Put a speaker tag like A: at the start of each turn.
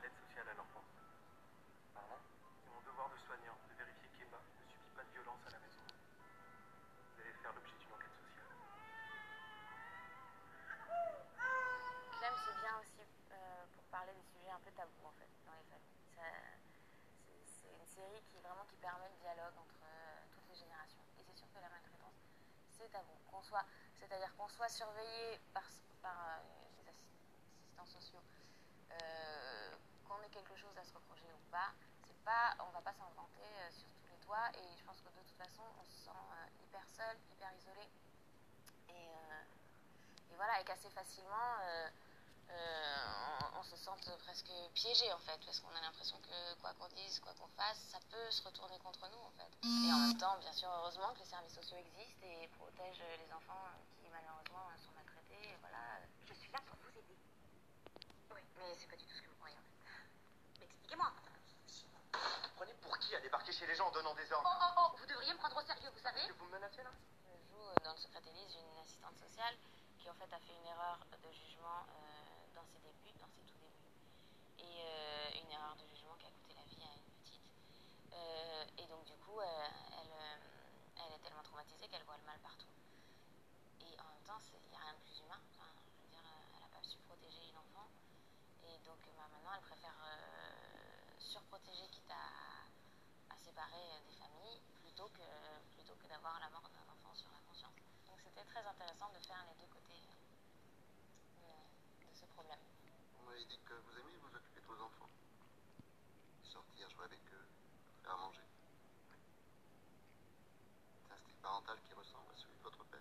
A: l'aide sociale à l'enfance.
B: Pardon?
A: C'est mon devoir de soignant de vérifier qu'Emma ne subit pas de violence à la maison. Vous allez faire l'objet d'une enquête sociale.
C: Clem, c'est bien aussi pour parler des sujets un peu tabous en fait dans les familles. C'est une série qui permet le dialogue entre toutes les générations. Et c'est sûr que la maltraitance, c'est tabou. C'est-à-dire qu'on soit surveillé par les assistants sociaux, qu'on ait quelque chose à se reprocher ou pas, on va pas s'inventer sur tous les toits. Et je pense que de toute façon, on se sent hyper seul, hyper isolé. Et voilà, et qu'assez facilement, on se sente presque piégé en fait, parce qu'on a l'impression que quoi qu'on dise, quoi qu'on fasse, ça peut se retourner contre nous en fait. Et en même temps, bien sûr, heureusement que les services sociaux existent et protègent les enfants qui malheureusement sont maltraités. Et voilà.
D: Je suis là pour vous aider.
C: Oui, mais c'est pas du tout ce que vous croyez en fait.
D: Mais expliquez-moi.
B: Vous prenez pour qui à débarquer chez les gens en donnant des ordres?
D: Oh, vous devriez me prendre au sérieux, vous savez.
B: Est-ce que vous me menacez là?
C: Je joue dans Le Secret Élise une assistante sociale qui en fait a fait une erreur de jugement dans ses débuts, dans ses tout débuts. Et une erreur de jugement qui a coûté la vie à une petite. Et donc du coup, elle est tellement traumatisée qu'elle voit le mal partout. Et en même temps, il n'y a rien de plus humain. Enfin, je veux dire, elle n'a pas su protéger une enfant. Et donc maintenant, elle préfère surprotéger, quitte à séparer des familles, plutôt que d'avoir la mort d'un enfant sur la conscience. Donc c'était très intéressant de faire les deux côtés de ce problème.
B: Vous m'avez dit que vous aimiez vous occuper de vos enfants. Sortir, jouer avec eux, faire à manger. C'est un style parental qui ressemble à celui de votre père.